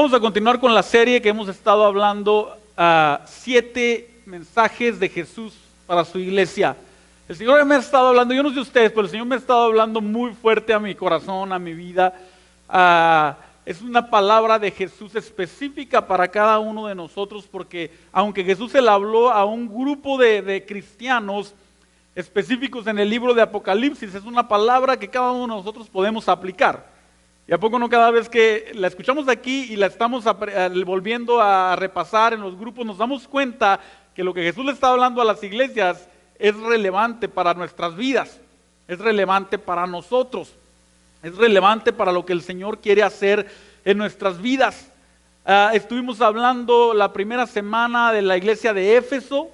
Vamos a continuar con la serie que hemos estado hablando, 7 mensajes de Jesús para su iglesia. El Señor me ha estado hablando, yo no sé ustedes, pero el Señor me ha estado hablando muy fuerte a mi corazón, a mi vida. Es una palabra de Jesús específica para cada uno de nosotros, porque aunque Jesús se le habló a un grupo de cristianos específicos en el libro de Apocalipsis, es una palabra que cada uno de nosotros podemos aplicar. ¿Y a poco no cada vez que la escuchamos aquí y la estamos volviendo a repasar en los grupos, nos damos cuenta que lo que Jesús le está hablando a las iglesias es relevante para nuestras vidas, es relevante para nosotros, es relevante para lo que el Señor quiere hacer en nuestras vidas? Estuvimos hablando la primera semana de la iglesia de Éfeso,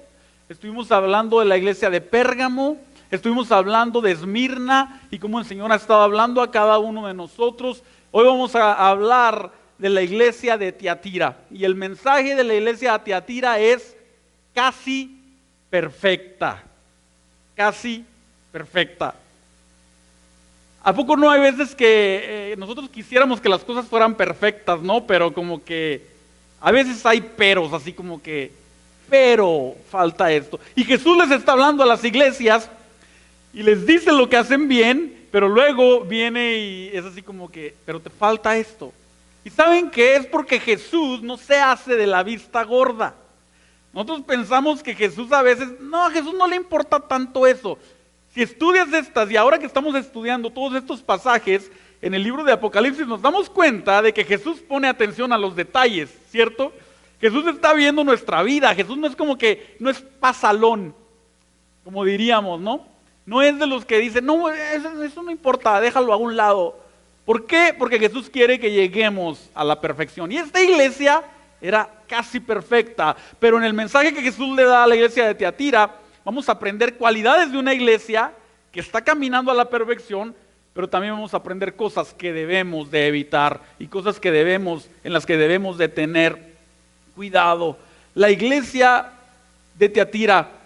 estuvimos hablando de la iglesia de Pérgamo, estuvimos hablando de Esmirna y cómo el Señor ha estado hablando a cada uno de nosotros. Hoy vamos a hablar de la iglesia de Tiatira. Y el mensaje de la iglesia de Tiatira es casi perfecta. Casi perfecta. ¿A poco no hay veces que nosotros quisiéramos que las cosas fueran perfectas, no? Pero como que a veces hay peros, así como que, pero falta esto. Y Jesús les está hablando a las iglesias y les dice lo que hacen bien, pero luego viene y es así como que, pero te falta esto. ¿Y saben qué? Es porque Jesús no se hace de la vista gorda. Nosotros pensamos que Jesús a veces, no, a Jesús no le importa tanto eso. Si estudias estas, y ahora que estamos estudiando todos estos pasajes en el libro de Apocalipsis, nos damos cuenta de que Jesús pone atención a los detalles, ¿cierto? Jesús está viendo nuestra vida. Jesús no es como que, no es pasalón, como diríamos, ¿no? No es de los que dicen, no, eso no importa, déjalo a un lado. ¿Por qué? Porque Jesús quiere que lleguemos a la perfección. Y esta iglesia era casi perfecta, pero en el mensaje que Jesús le da a la iglesia de Tiatira, vamos a aprender cualidades de una iglesia que está caminando a la perfección, pero también vamos a aprender cosas que debemos de evitar y cosas en las que debemos de tener cuidado. La iglesia de Tiatira,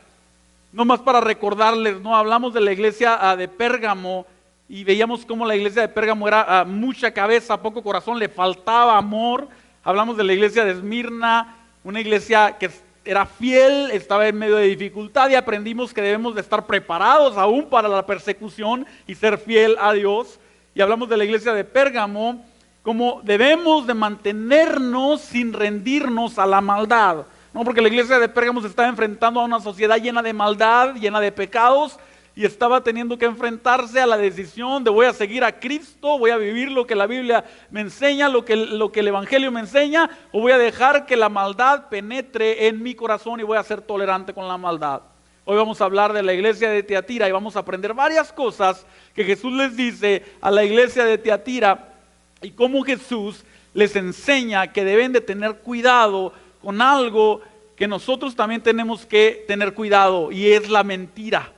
no más para recordarles, no hablamos de la iglesia de Pérgamo y veíamos cómo la iglesia de Pérgamo era mucha cabeza, poco corazón, le faltaba amor. Hablamos de la iglesia de Esmirna, una iglesia que era fiel, estaba en medio de dificultad y aprendimos que debemos de estar preparados aún para la persecución y ser fiel a Dios. Y hablamos de la iglesia de Pérgamo, como debemos de mantenernos sin rendirnos a la maldad. No, porque la iglesia de Pérgamo se estaba enfrentando a una sociedad llena de maldad, llena de pecados, y estaba teniendo que enfrentarse a la decisión de voy a seguir a Cristo, voy a vivir lo que la Biblia me enseña, lo que el Evangelio me enseña, o voy a dejar que la maldad penetre en mi corazón y voy a ser tolerante con la maldad. Hoy vamos a hablar de la iglesia de Tiatira y vamos a aprender varias cosas que Jesús les dice a la iglesia de Tiatira y cómo Jesús les enseña que deben de tener cuidado con algo que nosotros también tenemos que tener cuidado, y es la mentira,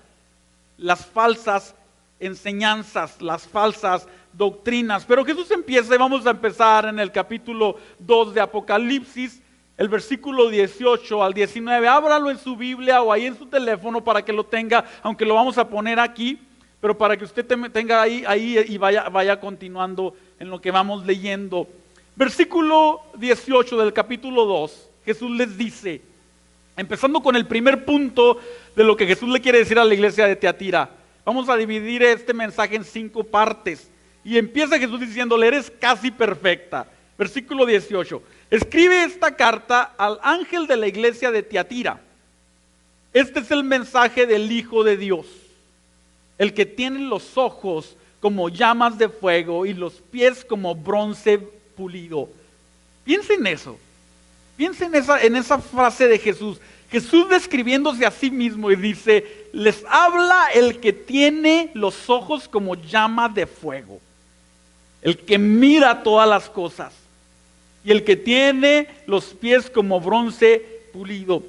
las falsas enseñanzas, las falsas doctrinas. Pero Jesús empieza, y vamos a empezar en el capítulo 2 de Apocalipsis, el versículo 18 al 19. Ábralo en su Biblia o ahí en su teléfono para que lo tenga, aunque lo vamos a poner aquí, pero para que usted tenga ahí y vaya continuando en lo que vamos leyendo. Versículo 18 del capítulo 2. Jesús les dice, empezando con el primer punto de lo que Jesús le quiere decir a la iglesia de Tiatira. Vamos a dividir este mensaje en 5 partes. Y empieza Jesús diciéndole, eres casi perfecta. Versículo 18. Escribe esta carta al ángel de la iglesia de Tiatira. Este es el mensaje del Hijo de Dios, el que tiene los ojos como llamas de fuego y los pies como bronce pulido. Piensen en eso. Piensen en esa frase de Jesús. Jesús describiéndose a sí mismo y dice, les habla el que tiene los ojos como llama de fuego, el que mira todas las cosas y el que tiene los pies como bronce pulido.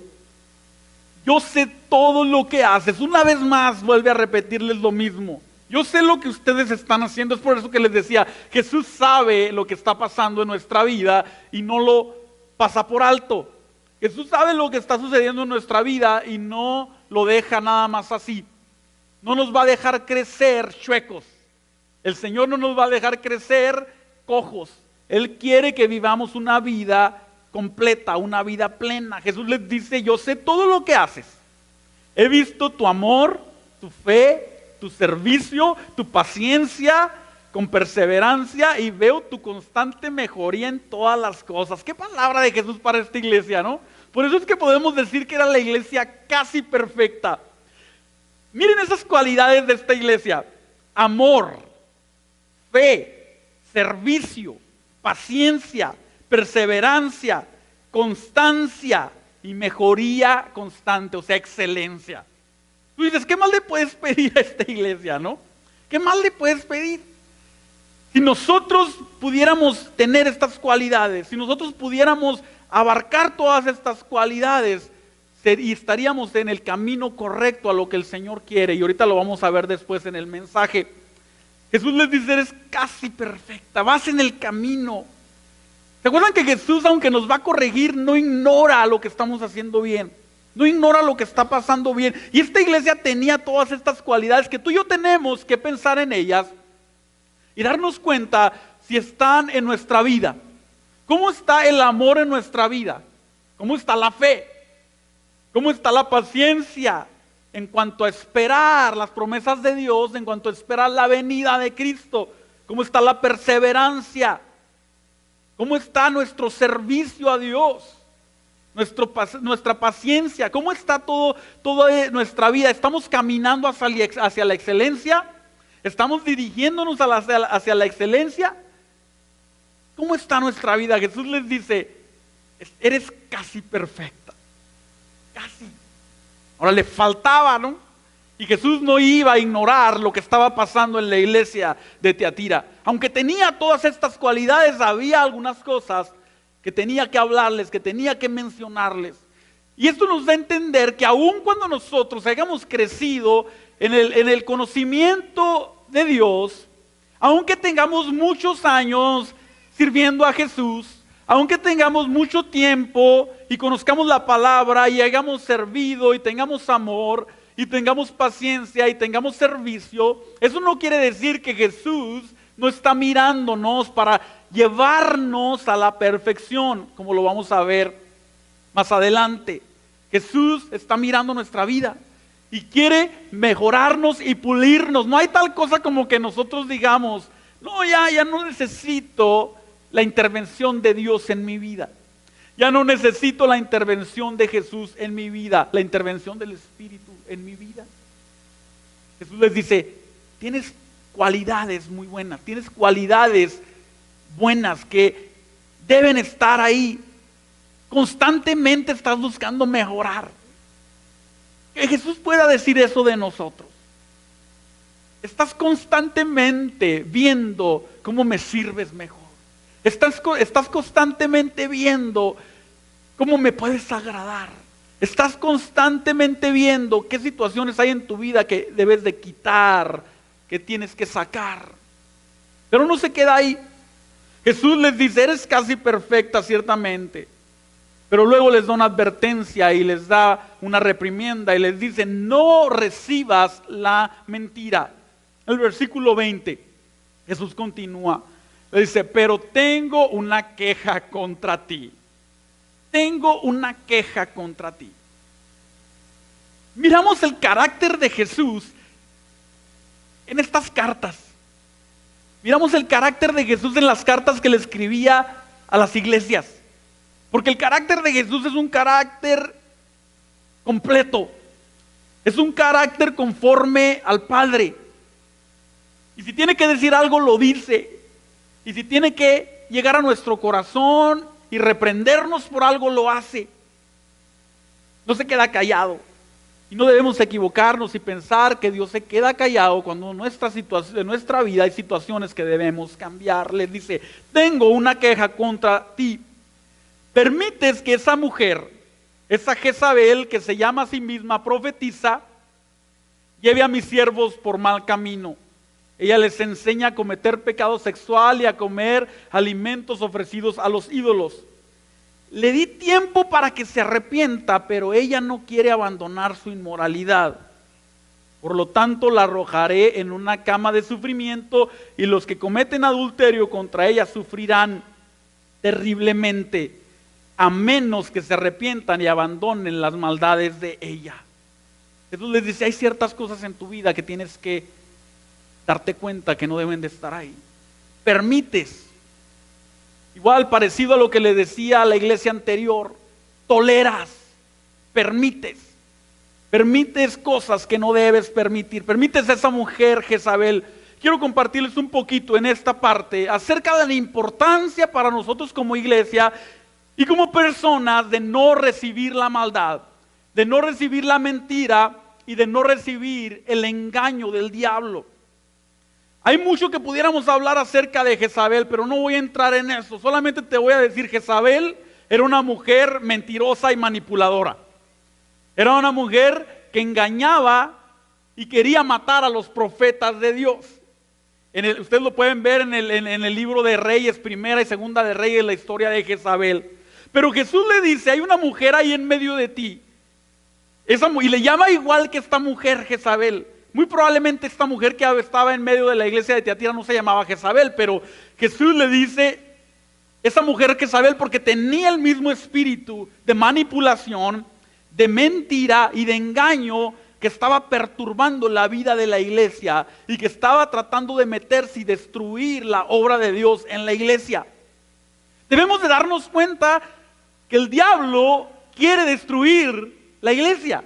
Yo sé todo lo que haces. Una vez más vuelve a repetirles lo mismo. Yo sé lo que ustedes están haciendo. Es por eso que les decía, Jesús sabe lo que está pasando en nuestra vida y no lo pasa por alto. Jesús sabe lo que está sucediendo en nuestra vida y no lo deja nada más así. No nos va a dejar crecer chuecos. El Señor no nos va a dejar crecer cojos. Él quiere que vivamos una vida completa, una vida plena. Jesús les dice, yo sé todo lo que haces. He visto tu amor, tu fe, tu servicio, tu paciencia, con perseverancia, y veo tu constante mejoría en todas las cosas. Qué palabra de Jesús para esta iglesia, ¿no? Por eso es que podemos decir que era la iglesia casi perfecta. Miren esas cualidades de esta iglesia: amor, fe, servicio, paciencia, perseverancia, constancia y mejoría constante, o sea, excelencia. Tú dices, ¿qué más le puedes pedir a esta iglesia, no? ¿Qué más le puedes pedir? Si nosotros pudiéramos tener estas cualidades, si nosotros pudiéramos abarcar todas estas cualidades, y estaríamos en el camino correcto a lo que el Señor quiere, y ahorita lo vamos a ver después en el mensaje. Jesús les dice, eres casi perfecta, vas en el camino. ¿Se acuerdan que Jesús, aunque nos va a corregir, no ignora lo que estamos haciendo bien? No ignora lo que está pasando bien. Y esta iglesia tenía todas estas cualidades que tú y yo tenemos que pensar en ellas y darnos cuenta si están en nuestra vida. ¿Cómo está el amor en nuestra vida? ¿Cómo está la fe? ¿Cómo está la paciencia en cuanto a esperar las promesas de Dios, en cuanto a esperar la venida de Cristo? ¿Cómo está la perseverancia? ¿Cómo está nuestro servicio a Dios? Nuestra paciencia. ¿Cómo está toda nuestra vida? ¿Estamos caminando hacia la excelencia? ¿Estamos dirigiéndonos hacia la excelencia? ¿Cómo está nuestra vida? Jesús les dice, eres casi perfecta. Casi. Ahora le faltaba, ¿no? Y Jesús no iba a ignorar lo que estaba pasando en la iglesia de Tiatira. Aunque tenía todas estas cualidades, había algunas cosas que tenía que hablarles, que tenía que mencionarles. Y esto nos da a entender que aun cuando nosotros hayamos crecido en el conocimiento de Dios, aunque tengamos muchos años sirviendo a Jesús, aunque tengamos mucho tiempo y conozcamos la palabra y hayamos servido y tengamos amor y tengamos paciencia y tengamos servicio, eso no quiere decir que Jesús no está mirándonos para llevarnos a la perfección, como lo vamos a ver más adelante. Jesús está mirando nuestra vida y quiere mejorarnos y pulirnos. No hay tal cosa como que nosotros digamos, no, ya no necesito la intervención de Dios en mi vida. Ya no necesito la intervención de Jesús en mi vida, la intervención del Espíritu en mi vida. Jesús les dice, tienes cualidades muy buenas, tienes cualidades buenas que deben estar ahí. Constantemente estás buscando mejorar. Que Jesús pueda decir eso de nosotros. Estás constantemente viendo cómo me sirves mejor. Estás constantemente viendo cómo me puedes agradar. Estás constantemente viendo qué situaciones hay en tu vida que debes de quitar, que tienes que sacar. Pero no se queda ahí. Jesús les dice, eres casi perfecta ciertamente. Pero luego les da una advertencia y les da una reprimienda y les dice, no recibas la mentira. El versículo 20, Jesús continúa. Le dice, pero tengo una queja contra ti. Tengo una queja contra ti. Miramos el carácter de Jesús en estas cartas. Miramos el carácter de Jesús en las cartas que le escribía a las iglesias. Porque el carácter de Jesús es un carácter completo. Es un carácter conforme al Padre. Y si tiene que decir algo, lo dice. Y si tiene que llegar a nuestro corazón y reprendernos por algo, lo hace. No se queda callado. Y no debemos equivocarnos y pensar que Dios se queda callado cuando en nuestra vida hay situaciones que debemos cambiar. Les dice, tengo una queja contra ti. Permites que esa mujer, esa Jezabel que se llama a sí misma profetiza, lleve a mis siervos por mal camino. Ella les enseña a cometer pecado sexual y a comer alimentos ofrecidos a los ídolos. Le di tiempo para que se arrepienta, pero ella no quiere abandonar su inmoralidad. Por lo tanto, la arrojaré en una cama de sufrimiento y los que cometen adulterio contra ella sufrirán. terriblemente, a menos que se arrepientan y abandonen las maldades de ella. Jesús les dice, hay ciertas cosas en tu vida que tienes que darte cuenta que no deben de estar ahí. Permites, igual parecido a lo que le decía a la iglesia anterior, toleras, permites cosas que no debes permitir, permites a esa mujer Jezabel. Quiero compartirles un poquito en esta parte acerca de la importancia para nosotros como iglesia y como personas de no recibir la maldad, de no recibir la mentira y de no recibir el engaño del diablo. Hay mucho que pudiéramos hablar acerca de Jezabel, pero no voy a entrar en eso. Solamente te voy a decir, Jezabel era una mujer mentirosa y manipuladora. Era una mujer que engañaba y quería matar a los profetas de Dios. Ustedes lo pueden ver en el libro de Reyes, primera y segunda de Reyes, la historia de Jezabel. Pero Jesús le dice, hay una mujer ahí en medio de ti. Y le llama igual que esta mujer Jezabel. Muy probablemente esta mujer que estaba en medio de la iglesia de Tiatira no se llamaba Jezabel, pero Jesús le dice, esa mujer Jezabel, porque tenía el mismo espíritu de manipulación, de mentira y de engaño que estaba perturbando la vida de la iglesia y que estaba tratando de meterse y destruir la obra de Dios en la iglesia. Debemos de darnos cuenta que el diablo quiere destruir la iglesia.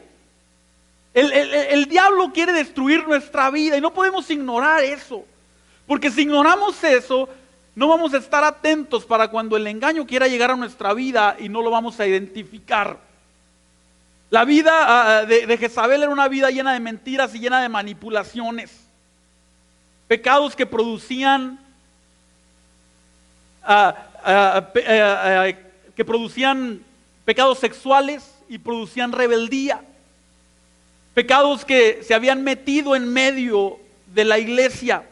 El diablo quiere destruir nuestra vida y no podemos ignorar eso, porque si ignoramos eso, no vamos a estar atentos para cuando el engaño quiera llegar a nuestra vida y no lo vamos a identificar. La vida de Jezabel era una vida llena de mentiras y llena de manipulaciones, pecados que producían pecados sexuales y producían rebeldía. Pecados que se habían metido en medio de la iglesia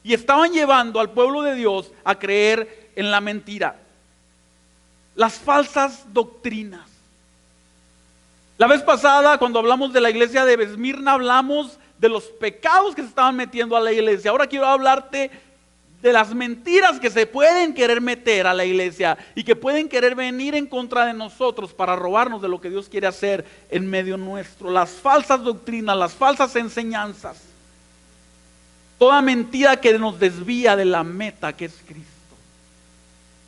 y estaban llevando al pueblo de Dios a creer en la mentira. Las falsas doctrinas. La vez pasada, cuando hablamos de la iglesia de Esmirna, hablamos de los pecados que se estaban metiendo a la iglesia. Ahora quiero hablarte de las mentiras que se pueden querer meter a la iglesia y que pueden querer venir en contra de nosotros para robarnos de lo que Dios quiere hacer en medio nuestro. Las falsas doctrinas, las falsas enseñanzas, toda mentira que nos desvía de la meta que es Cristo.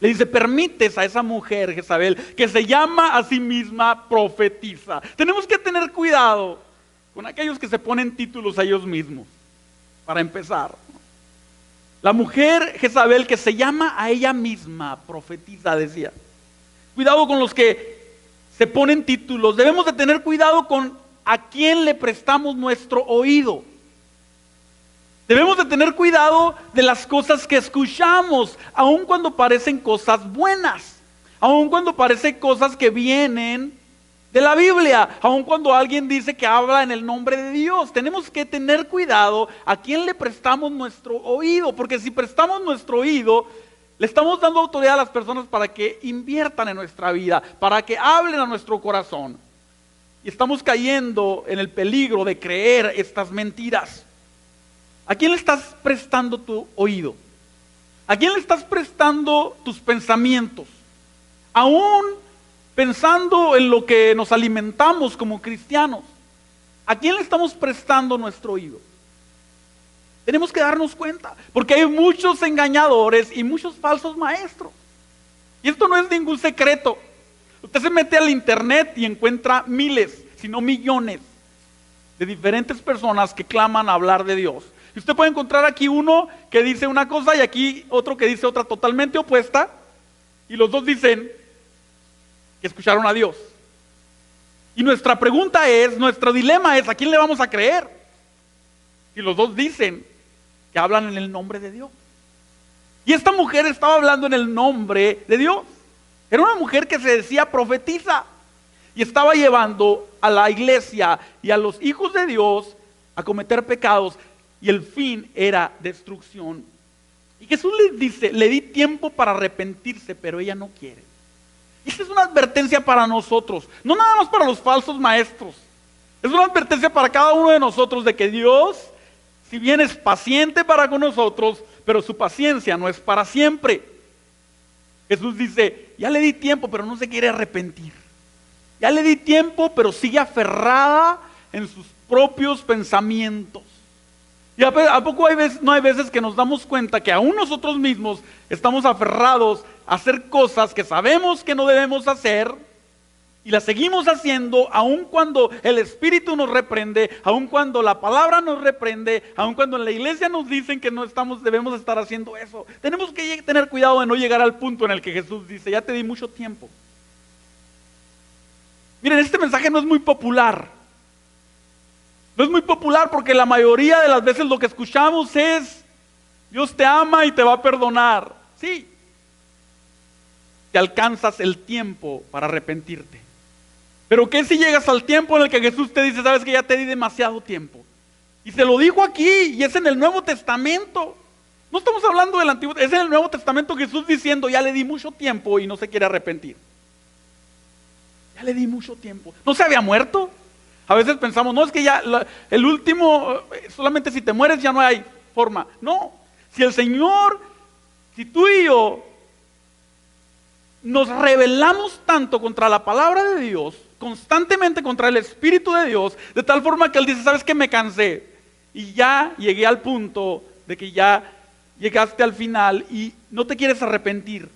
Le dice, permites a esa mujer Jezabel, que se llama a sí misma profetisa. Tenemos que tener cuidado con aquellos que se ponen títulos a ellos mismos, para empezar. La mujer Jezabel que se llama a ella misma profetisa, decía. Cuidado con los que se ponen títulos. Debemos de tener cuidado con a quién le prestamos nuestro oído. Debemos de tener cuidado de las cosas que escuchamos, aun cuando parecen cosas buenas, aun cuando parecen cosas que vienen de la Biblia, aun cuando alguien dice que habla en el nombre de Dios. Tenemos que tener cuidado a quién le prestamos nuestro oído, porque si prestamos nuestro oído, le estamos dando autoridad a las personas para que inviertan en nuestra vida, para que hablen a nuestro corazón. Y estamos cayendo en el peligro de creer estas mentiras. ¿A quién le estás prestando tu oído? ¿A quién le estás prestando tus pensamientos? Aún pensando en lo que nos alimentamos como cristianos, ¿a quién le estamos prestando nuestro oído? Tenemos que darnos cuenta, porque hay muchos engañadores y muchos falsos maestros. Y esto no es ningún secreto. Usted se mete al internet y encuentra miles, si no millones, de diferentes personas que claman a hablar de Dios. Y usted puede encontrar aquí uno que dice una cosa y aquí otro que dice otra totalmente opuesta, y los dos dicen que escucharon a Dios. Y nuestra pregunta es, nuestro dilema es, ¿a quién le vamos a creer? Si los dos dicen que hablan en el nombre de Dios. Y esta mujer estaba hablando en el nombre de Dios. Era una mujer que se decía profetisa y estaba llevando a la iglesia y a los hijos de Dios a cometer pecados, y el fin era destrucción. Y Jesús les dice, le di tiempo para arrepentirse, pero ella no quiere. Esta es una advertencia para nosotros, no nada más para los falsos maestros. Es una advertencia para cada uno de nosotros de que Dios, si bien es paciente para con nosotros, pero su paciencia no es para siempre. Jesús dice, ya le di tiempo, pero no se quiere arrepentir. Ya le di tiempo, pero sigue aferrada en sus propios pensamientos. ¿Y a poco no hay veces que nos damos cuenta que aún nosotros mismos estamos aferrados a hacer cosas que sabemos que no debemos hacer y las seguimos haciendo aun cuando el Espíritu nos reprende, aun cuando la palabra nos reprende, aun cuando en la iglesia nos dicen que debemos estar haciendo eso? Tenemos que tener cuidado de no llegar al punto en el que Jesús dice, ya te di mucho tiempo. Miren, este mensaje no es muy popular. No es muy popular porque la mayoría de las veces lo que escuchamos es, Dios te ama y te va a perdonar. Sí, te alcanzas el tiempo para arrepentirte. Pero ¿qué si llegas al tiempo en el que Jesús te dice, sabes que ya te di demasiado tiempo? Y se lo dijo aquí, y es en el Nuevo Testamento. No estamos hablando del Antiguo, es en el Nuevo Testamento Jesús diciendo, ya le di mucho tiempo y no se quiere arrepentir. Ya le di mucho tiempo. ¿No se había muerto? A veces pensamos, no, es que ya el último, solamente si te mueres ya no hay forma. No, si el Señor, si tú y yo nos rebelamos tanto contra la palabra de Dios, constantemente contra el Espíritu de Dios, de tal forma que Él dice, ¿sabes qué? Me cansé y ya llegué al punto de que ya llegaste al final y no te quieres arrepentir.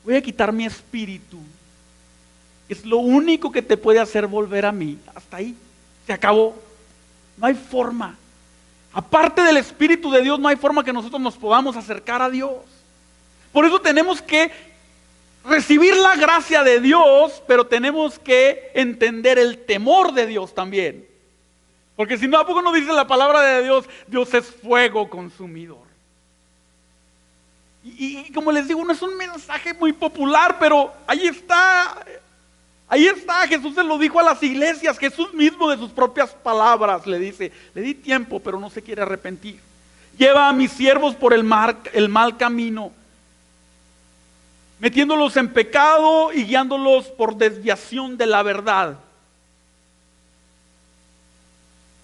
Voy a quitar mi espíritu. Es lo único que te puede hacer volver a mí. Hasta ahí, se acabó. No hay forma. Aparte del Espíritu de Dios, no hay forma que nosotros nos podamos acercar a Dios. Por eso tenemos que recibir la gracia de Dios, pero tenemos que entender el temor de Dios también. Porque si no, ¿a poco no dice la palabra de Dios? Dios es fuego consumidor. Y como les digo, no es un mensaje muy popular, pero ahí está. Ahí está, Jesús se lo dijo a las iglesias, Jesús mismo de sus propias palabras le dice, le di tiempo, pero no se quiere arrepentir. Lleva a mis siervos por el mal camino, metiéndolos en pecado y guiándolos por desviación de la verdad.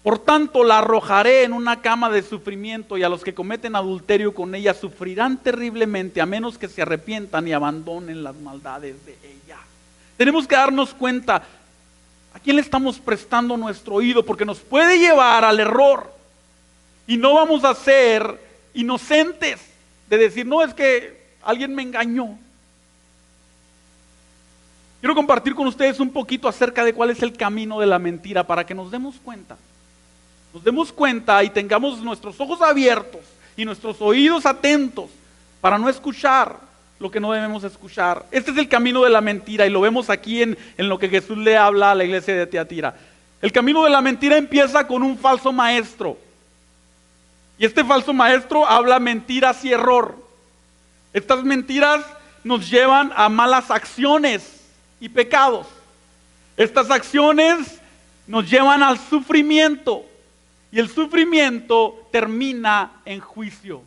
Por tanto, la arrojaré en una cama de sufrimiento y a los que cometen adulterio con ella sufrirán terriblemente, a menos que se arrepientan y abandonen las maldades de ella. Tenemos que darnos cuenta a quién le estamos prestando nuestro oído, porque nos puede llevar al error y no vamos a ser inocentes de decir, no, es que alguien me engañó. Quiero compartir con ustedes un poquito acerca de cuál es el camino de la mentira para que nos demos cuenta. Nos demos cuenta y tengamos nuestros ojos abiertos y nuestros oídos atentos para no escuchar lo que no debemos escuchar. Este es el camino de la mentira y lo vemos aquí en lo que Jesús le habla a la iglesia de Tiatira. El camino de la mentira empieza con un falso maestro. Y este falso maestro habla mentiras y error. Estas mentiras nos llevan a malas acciones y pecados. Estas acciones nos llevan al sufrimiento. Y el sufrimiento termina en juicio.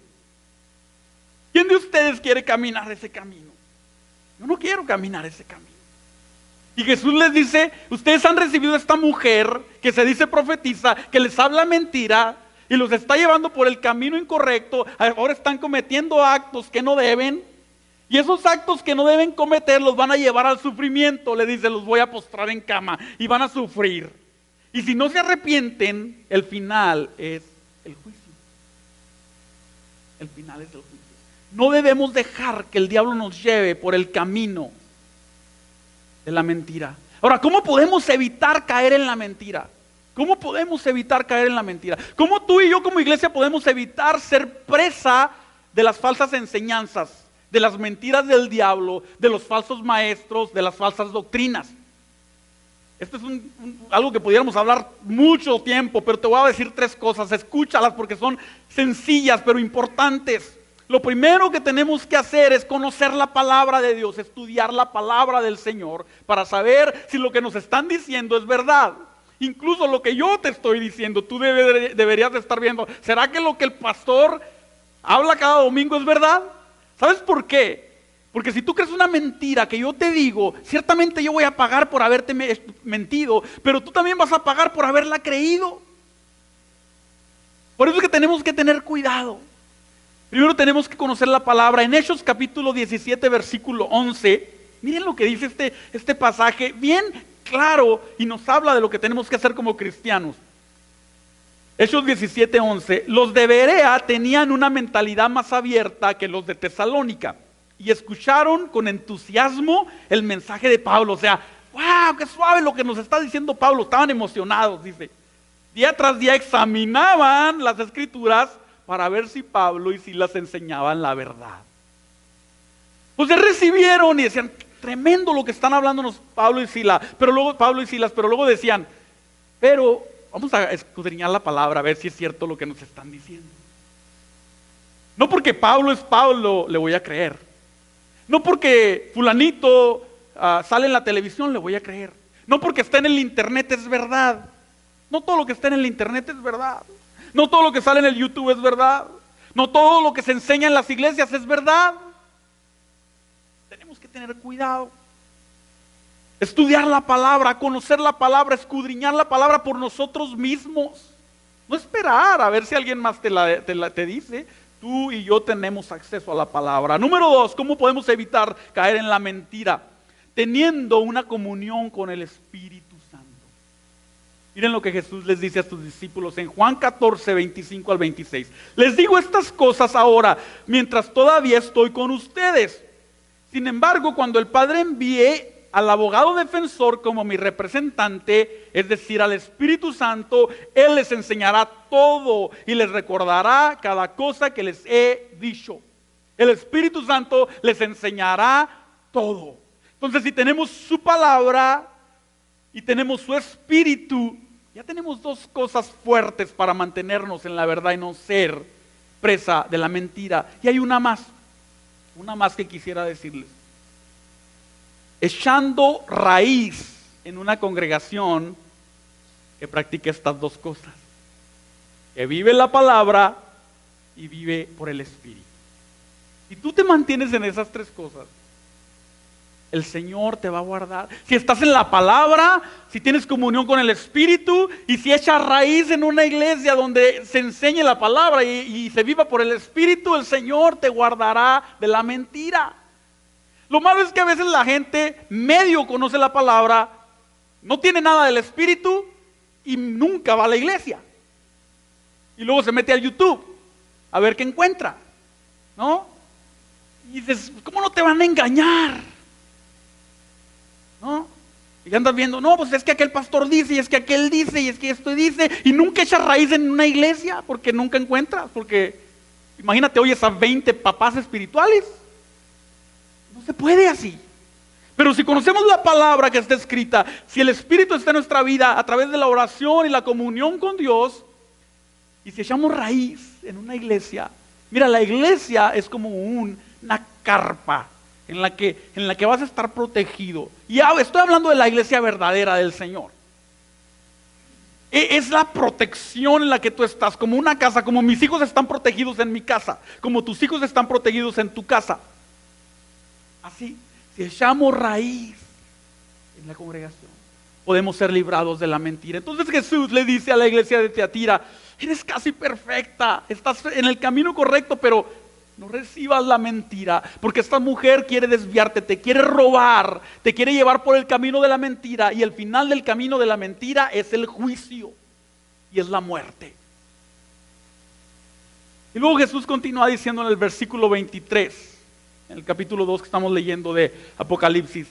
¿Quién de ustedes quiere caminar ese camino? Yo no quiero caminar ese camino. Y Jesús les dice, ustedes han recibido a esta mujer que se dice profetiza, que les habla mentira y los está llevando por el camino incorrecto. Ahora están cometiendo actos que no deben. Y esos actos que no deben cometer los van a llevar al sufrimiento. Le dice, los voy a postrar en cama y van a sufrir. Y si no se arrepienten, el final es el juicio. El final es el juicio. No debemos dejar que el diablo nos lleve por el camino de la mentira. Ahora, ¿cómo podemos evitar caer en la mentira? ¿Cómo podemos evitar caer en la mentira? ¿Cómo tú y yo como iglesia podemos evitar ser presa de las falsas enseñanzas, de las mentiras del diablo, de los falsos maestros, de las falsas doctrinas? Esto es algo que pudiéramos hablar mucho tiempo, pero te voy a decir 3 cosas. Escúchalas porque son sencillas pero importantes. Lo primero que tenemos que hacer es conocer la palabra de Dios, estudiar la palabra del Señor para saber si lo que nos están diciendo es verdad. Incluso lo que yo te estoy diciendo, tú deberías de estar viendo. ¿Será que lo que el pastor habla cada domingo es verdad? ¿Sabes por qué? Porque si tú crees una mentira que yo te digo, ciertamente yo voy a pagar por haberte mentido, pero tú también vas a pagar por haberla creído. Por eso es que tenemos que tener cuidado. Primero tenemos que conocer la palabra. En Hechos capítulo 17, versículo 11, miren lo que dice este pasaje, bien claro, y nos habla de lo que tenemos que hacer como cristianos. Hechos 17, 11, los de Berea tenían una mentalidad más abierta que los de Tesalónica y escucharon con entusiasmo el mensaje de Pablo. O sea, wow, qué suave lo que nos está diciendo Pablo, estaban emocionados, dice. Día tras día examinaban las escrituras para ver si Pablo y Silas enseñaban la verdad. Pues recibieron y decían, tremendo lo que están hablándonos Pablo y Silas, pero luego decían, pero vamos a escudriñar la palabra a ver si es cierto lo que nos están diciendo. No porque Pablo es Pablo le voy a creer. No porque fulanito sale en la televisión le voy a creer. No porque está en el internet es verdad. No todo lo que está en el internet es verdad. No todo lo que sale en el YouTube es verdad. No todo lo que se enseña en las iglesias es verdad. Tenemos que tener cuidado. Estudiar la palabra, conocer la palabra, escudriñar la palabra por nosotros mismos. No esperar a ver si alguien más te dice. Tú y yo tenemos acceso a la palabra. Número 2, ¿cómo podemos evitar caer en la mentira? Teniendo una comunión con el Espíritu Santo. Miren lo que Jesús les dice a sus discípulos en Juan 14, 25 al 26. Les digo estas cosas ahora, mientras todavía estoy con ustedes. Sin embargo, cuando el Padre envíe al abogado defensor como mi representante, es decir, al Espíritu Santo, Él les enseñará todo y les recordará cada cosa que les he dicho. El Espíritu Santo les enseñará todo. Entonces, si tenemos su palabra y tenemos su Espíritu, ya tenemos dos cosas fuertes para mantenernos en la verdad y no ser presa de la mentira. Y hay una más que quisiera decirles. Echando raíz en una congregación que practica estas dos cosas, que vive la palabra y vive por el Espíritu. Si tú te mantienes en esas tres cosas, el Señor te va a guardar. Si estás en la palabra, si tienes comunión con el Espíritu y si echas raíz en una iglesia donde se enseñe la palabra y se viva por el Espíritu, el Señor te guardará de la mentira. Lo malo es que a veces la gente medio conoce la palabra, no tiene nada del Espíritu y nunca va a la iglesia. Y luego se mete al YouTube a ver qué encuentra, ¿no? Y dices, ¿cómo no te van a engañar? ¿No? Y andas viendo, no, pues es que aquel pastor dice, y es que aquel dice, y es que esto dice, y nunca echas raíz en una iglesia porque nunca encuentras, porque imagínate, oyes a 20 papás espirituales. No se puede así. Pero si conocemos la palabra que está escrita, si el Espíritu está en nuestra vida a través de la oración y la comunión con Dios, y si echamos raíz en una iglesia, mira, la iglesia es como una carpa en la que vas a estar protegido. Y estoy hablando de la iglesia verdadera del Señor. Es la protección en la que tú estás, como una casa, como mis hijos están protegidos en mi casa, como tus hijos están protegidos en tu casa. Así, si echamos raíz en la congregación, podemos ser librados de la mentira. Entonces Jesús le dice a la iglesia de Tiatira, eres casi perfecta, estás en el camino correcto, pero no recibas la mentira, porque esta mujer quiere desviarte, te quiere robar, te quiere llevar por el camino de la mentira, y el final del camino de la mentira es el juicio y es la muerte. Y luego Jesús continúa diciendo en el versículo 23, en el capítulo 2 que estamos leyendo de Apocalipsis,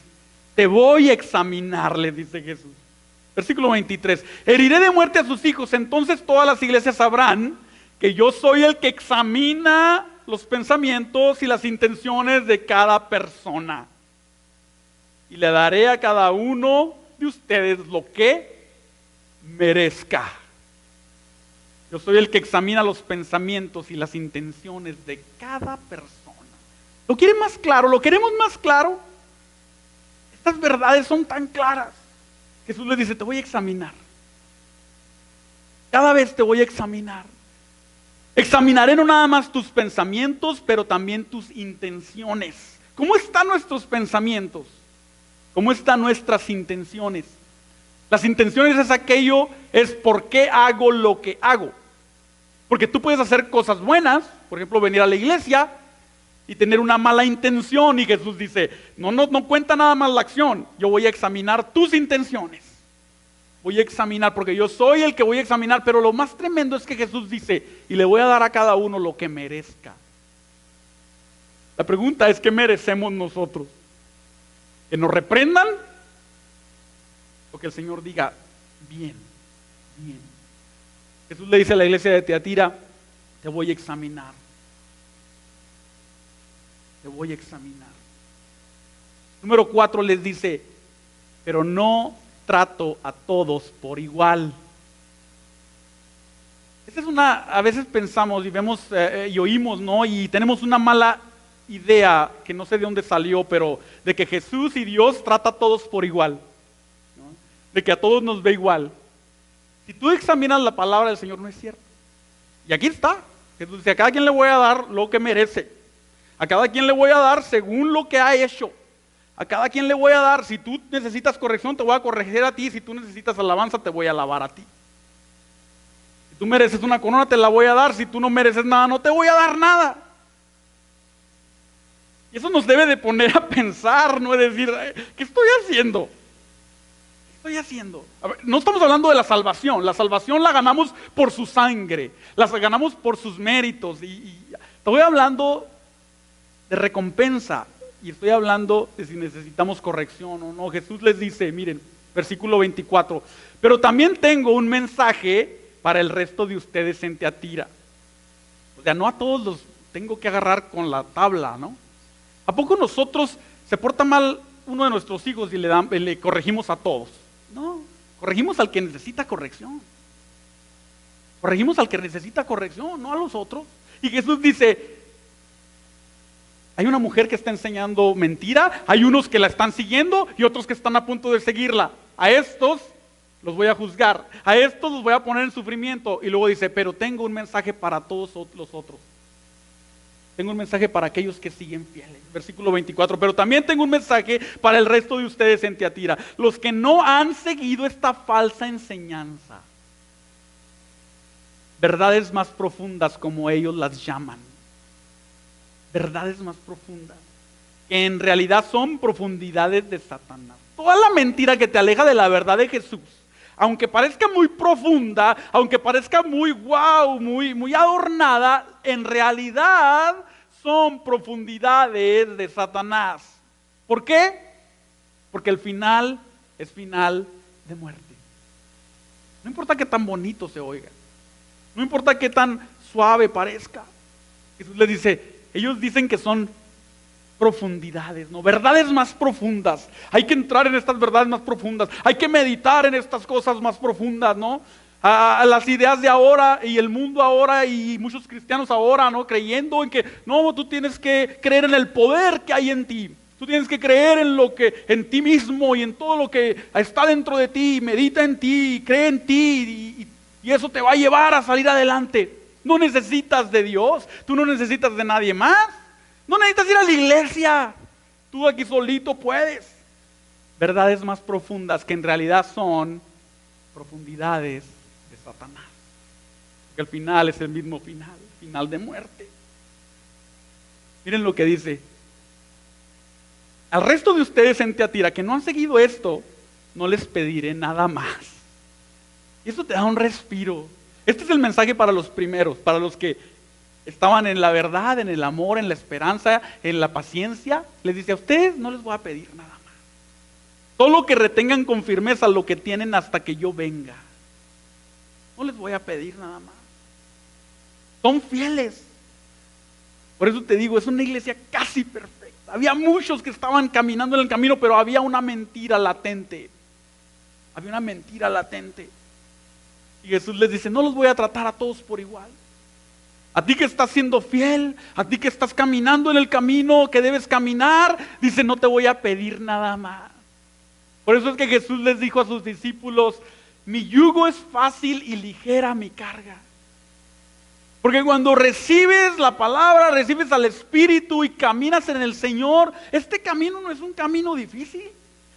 te voy a examinar, le dice Jesús. Versículo 23, heriré de muerte a sus hijos, entonces todas las iglesias sabrán que yo soy el que examina los pensamientos y las intenciones de cada persona. Y le daré a cada uno de ustedes lo que merezca. Yo soy el que examina los pensamientos y las intenciones de cada persona. ¿Lo quieren más claro? ¿Lo queremos más claro? Estas verdades son tan claras. Jesús les dice, te voy a examinar. Cada vez te voy a examinar. Examinaré no nada más tus pensamientos, pero también tus intenciones. ¿Cómo están nuestros pensamientos? ¿Cómo están nuestras intenciones? Las intenciones es por qué hago lo que hago. Porque tú puedes hacer cosas buenas, por ejemplo, venir a la iglesia y tener una mala intención, y Jesús dice, no cuenta nada más la acción, yo voy a examinar tus intenciones. Voy a examinar, porque yo soy el que voy a examinar, pero lo más tremendo es que Jesús dice, y le voy a dar a cada uno lo que merezca. La pregunta es, ¿qué merecemos nosotros? ¿Que nos reprendan? O que el Señor diga, bien, bien. Jesús le dice a la iglesia de Tiatira, te voy a examinar. Te voy a examinar. Número 4 les dice, pero no trato a todos por igual. Esta es a veces pensamos y vemos y oímos, ¿no? Y tenemos una mala idea, que no sé de dónde salió, pero de que Jesús y Dios trata a todos por igual, ¿no? De que a todos nos ve igual. Si tú examinas la palabra del Señor, no es cierto. Y aquí está. Jesús dice, a cada quien le voy a dar lo que merece. A cada quien le voy a dar según lo que ha hecho. A cada quien le voy a dar, si tú necesitas corrección, te voy a corregir a ti. Si tú necesitas alabanza, te voy a alabar a ti. Si tú mereces una corona, te la voy a dar. Si tú no mereces nada, no te voy a dar nada. Y eso nos debe de poner a pensar, no es decir, ¿qué estoy haciendo? ¿Qué estoy haciendo? A ver, no estamos hablando de la salvación. La salvación la ganamos por su sangre. La ganamos por sus méritos. Y estoy hablando de recompensa. Y estoy hablando de si necesitamos corrección o no. Jesús les dice, miren, versículo 24, pero también tengo un mensaje para el resto de ustedes en Tiatira. O sea, no a todos los tengo que agarrar con la tabla, ¿no? ¿A poco nosotros se porta mal uno de nuestros hijos y le corregimos a todos? No, corregimos al que necesita corrección. Corregimos al que necesita corrección, no a los otros. Y Jesús dice, hay una mujer que está enseñando mentira, hay unos que la están siguiendo y otros que están a punto de seguirla. A estos los voy a juzgar, a estos los voy a poner en sufrimiento. Y luego dice, pero tengo un mensaje para todos los otros. Tengo un mensaje para aquellos que siguen fieles. Versículo 24, pero también tengo un mensaje para el resto de ustedes en Tiatira, los que no han seguido esta falsa enseñanza. Verdades más profundas como ellos las llaman. Verdades más profundas, que en realidad son profundidades de Satanás. Toda la mentira que te aleja de la verdad de Jesús, aunque parezca muy profunda, aunque parezca muy wow, muy adornada, en realidad son profundidades de Satanás. ¿Por qué? Porque el final es final de muerte. No importa qué tan bonito se oiga, no importa qué tan suave parezca. Jesús les dice, ellos dicen que son profundidades, ¿no? Verdades más profundas. Hay que entrar en estas verdades más profundas. Hay que meditar en estas cosas más profundas, ¿no? A las ideas de ahora y el mundo ahora y muchos cristianos ahora, ¿no? Creyendo en que, no, tú tienes que creer en el poder que hay en ti. Tú tienes que creer en ti mismo y en todo lo que está dentro de ti. Medita en ti, cree en ti y eso te va a llevar a salir adelante. No necesitas de Dios, tú no necesitas de nadie más, no necesitas ir a la iglesia, tú aquí solito puedes. Verdades más profundas que en realidad son profundidades de Satanás. Porque el final es el mismo final, final de muerte. Miren lo que dice. Al resto de ustedes en Tiatira que no han seguido esto, no les pediré nada más. Y eso te da un respiro. Este es el mensaje para los primeros, para los que estaban en la verdad, en el amor, en la esperanza, en la paciencia. Les dice, a ustedes no les voy a pedir nada más. Solo que retengan con firmeza lo que tienen hasta que yo venga. No les voy a pedir nada más. Son fieles. Por eso te digo, es una iglesia casi perfecta. Había muchos que estaban caminando en el camino, pero había una mentira latente. Había una mentira latente. Y Jesús les dice, no los voy a tratar a todos por igual. A ti que estás siendo fiel, a ti que estás caminando en el camino que debes caminar, dice, no te voy a pedir nada más. Por eso es que Jesús les dijo a sus discípulos, mi yugo es fácil y ligera mi carga. Porque cuando recibes la palabra, recibes al Espíritu y caminas en el Señor, este camino no es un camino difícil.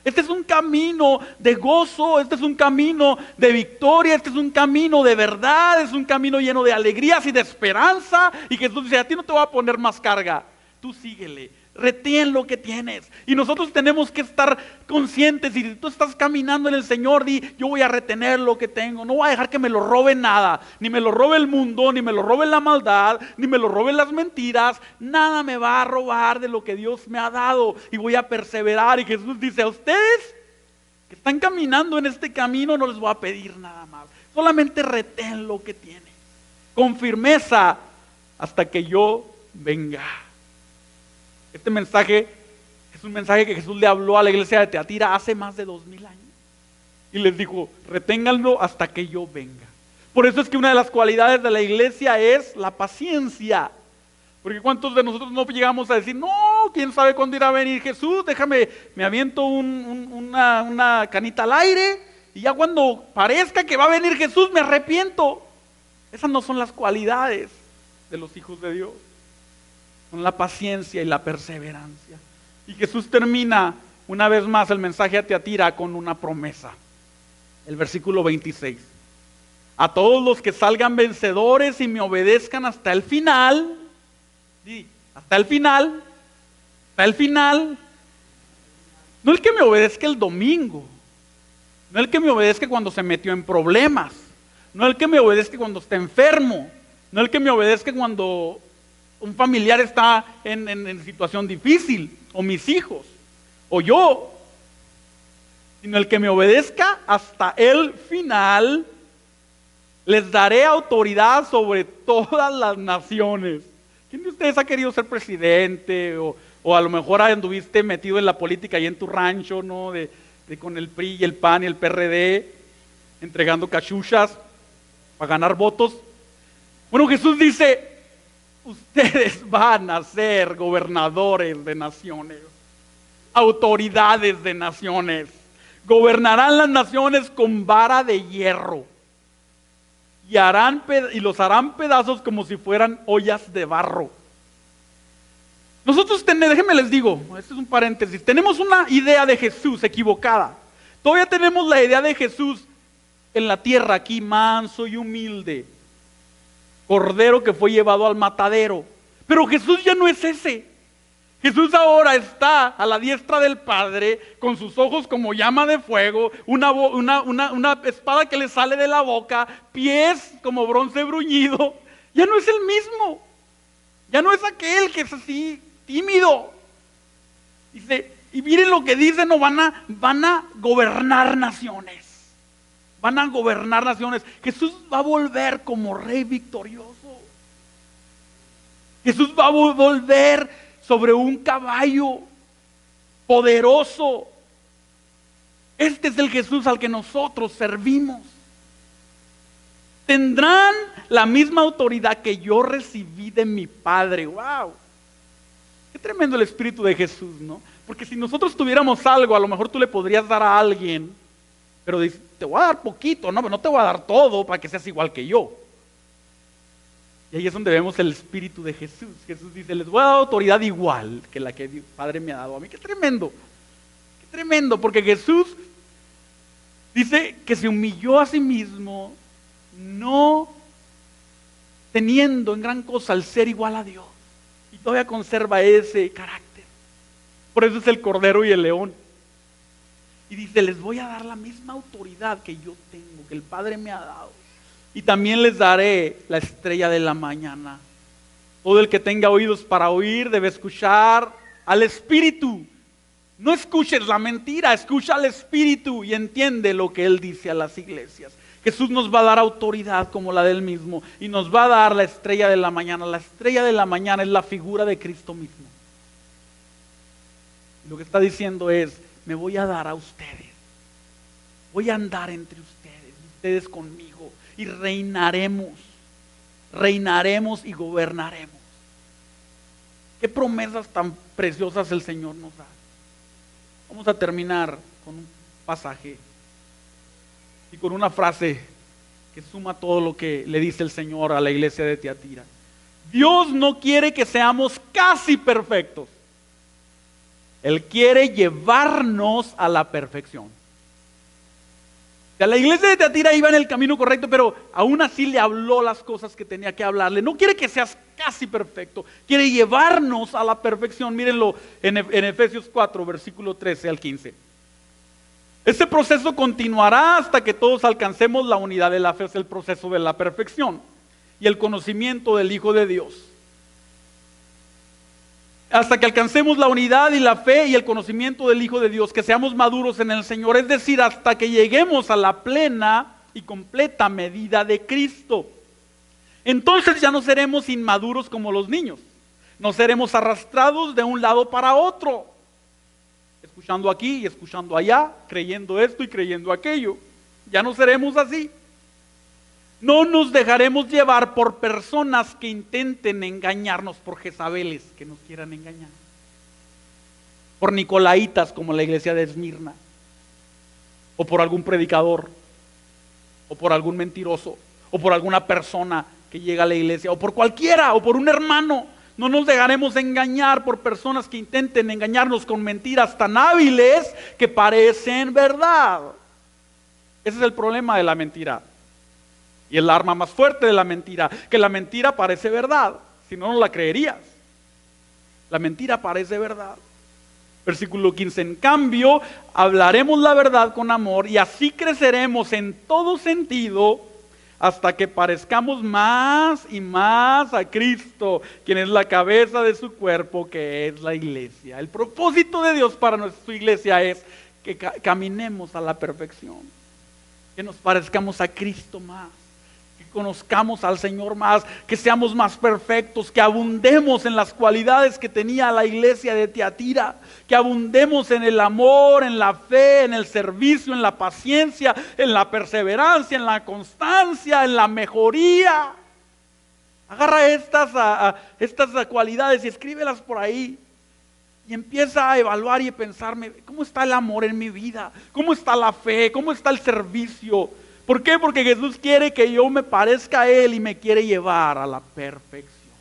Este es un camino de gozo, este es un camino de victoria, este es un camino de verdad, es un camino lleno de alegrías y de esperanza. Y Jesús dice, a ti no te voy a poner más carga, tú síguele, retén lo que tienes. Y nosotros tenemos que estar conscientes, y si tú estás caminando en el Señor, di, yo voy a retener lo que tengo, no voy a dejar que me lo robe nada, ni me lo robe el mundo, ni me lo robe la maldad, ni me lo roben las mentiras, nada me va a robar de lo que Dios me ha dado, y voy a perseverar. Y Jesús dice, a ustedes que están caminando en este camino no les voy a pedir nada más, solamente retén lo que tienen, con firmeza, hasta que yo venga. Este mensaje es un mensaje que Jesús le habló a la iglesia de Teatira hace más de 2000 años. Y les dijo, reténganlo hasta que yo venga. Por eso es que una de las cualidades de la iglesia es la paciencia. Porque ¿cuántos de nosotros no llegamos a decir, no, quién sabe cuándo irá a venir Jesús? Déjame, me aviento una canita al aire, y ya cuando parezca que va a venir Jesús me arrepiento. Esas no son las cualidades de los hijos de Dios. Con la paciencia y la perseverancia. Y Jesús termina una vez más el mensaje a Teatira con una promesa. El versículo 26. A todos los que salgan vencedores y me obedezcan hasta el final. Sí, hasta el final. Hasta el final. No el que me obedezca el domingo. No el que me obedezca cuando se metió en problemas. No el que me obedezca cuando está enfermo. No el que me obedezca cuando un familiar está en situación difícil, o mis hijos, o yo, sino el que me obedezca hasta el final. Les daré autoridad sobre todas las naciones. ¿Quién de ustedes ha querido ser presidente? O a lo mejor anduviste metido en la política ahí en tu rancho, ¿no? De con el PRI y el PAN y el PRD, entregando cachuchas para ganar votos. Bueno, Jesús dice, ustedes van a ser gobernadores de naciones, autoridades de naciones, gobernarán las naciones con vara de hierro y los harán pedazos como si fueran ollas de barro. Nosotros, déjenme les digo, este es un paréntesis, tenemos una idea de Jesús equivocada. Todavía tenemos la idea de Jesús en la tierra aquí, manso y humilde, cordero que fue llevado al matadero. Pero Jesús ya no es ese. Jesús ahora está a la diestra del Padre, con sus ojos como llama de fuego, una espada que le sale de la boca, pies como bronce bruñido. Ya no es el mismo. Ya no es aquel que es así tímido. Dice, y miren lo que dice, no van a gobernar naciones. Van a gobernar naciones. Jesús va a volver como rey victorioso. Jesús va a volver sobre un caballo poderoso. Este es el Jesús al que nosotros servimos. Tendrán la misma autoridad que yo recibí de mi Padre. ¡Wow! Qué tremendo el Espíritu de Jesús, ¿no? Porque si nosotros tuviéramos algo, a lo mejor tú le podrías dar a alguien, pero dices, te voy a dar poquito, no te voy a dar todo para que seas igual que yo. Y ahí es donde vemos el Espíritu de Jesús. Jesús dice, les voy a dar autoridad igual que la que el Padre me ha dado a mí. Qué tremendo, porque Jesús dice que se humilló a sí mismo, no teniendo en gran cosa el ser igual a Dios. Y todavía conserva ese carácter. Por eso es el Cordero y el León. Y dice, les voy a dar la misma autoridad que yo tengo, que el Padre me ha dado. Y también les daré la estrella de la mañana. Todo el que tenga oídos para oír debe escuchar al Espíritu. No escuches la mentira, escucha al Espíritu y entiende lo que Él dice a las iglesias. Jesús nos va a dar autoridad como la del mismo y nos va a dar la estrella de la mañana. La estrella de la mañana es la figura de Cristo mismo. Lo que está diciendo es, me voy a dar a ustedes. Voy a andar entre ustedes conmigo y reinaremos y gobernaremos. Qué promesas tan preciosas el Señor nos da. Vamos a terminar con un pasaje y con una frase que suma todo lo que le dice el Señor a la iglesia de Tiatira. Dios no quiere que seamos casi perfectos. Él quiere llevarnos a la perfección. O sea, la iglesia de Tiatira iba en el camino correcto, pero aún así le habló las cosas que tenía que hablarle. No quiere que seas casi perfecto, quiere llevarnos a la perfección. Mírenlo en Efesios 4, versículo 13 al 15. Este proceso continuará hasta que todos alcancemos la unidad de la fe, es el proceso de la perfección y el conocimiento del Hijo de Dios. Hasta que alcancemos la unidad y la fe y el conocimiento del Hijo de Dios, que seamos maduros en el Señor, es decir, hasta que lleguemos a la plena y completa medida de Cristo. Entonces ya no seremos inmaduros como los niños, no seremos arrastrados de un lado para otro, escuchando aquí y escuchando allá, creyendo esto y creyendo aquello. Ya no seremos así. No nos dejaremos llevar por personas que intenten engañarnos, por Jezabeles que nos quieran engañar, por Nicolaitas como la iglesia de Esmirna, o por algún predicador, o por algún mentiroso, o por alguna persona que llega a la iglesia, o por cualquiera, o por un hermano. No nos dejaremos engañar por personas que intenten engañarnos con mentiras tan hábiles que parecen verdad. Ese es el problema de la mentira. Y el arma más fuerte de la mentira, que la mentira parece verdad, si no, no la creerías. La mentira parece verdad. Versículo 15, en cambio, hablaremos la verdad con amor y así creceremos en todo sentido hasta que parezcamos más y más a Cristo, quien es la cabeza de su cuerpo, que es la iglesia. El propósito de Dios para nuestra iglesia es que caminemos a la perfección, que nos parezcamos a Cristo más, que conozcamos al Señor más, que seamos más perfectos, que abundemos en las cualidades que tenía la iglesia de Tiatira, que abundemos en el amor, en la fe, en el servicio, en la paciencia, en la perseverancia, en la constancia, en la mejoría. Agarra estas cualidades y escríbelas por ahí. Y empieza a evaluar y a pensarme, ¿cómo está el amor en mi vida? ¿Cómo está la fe? ¿Cómo está el servicio? ¿Por qué? Porque Jesús quiere que yo me parezca a Él y me quiere llevar a la perfección.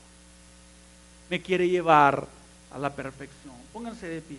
Me quiere llevar a la perfección. Pónganse de pie.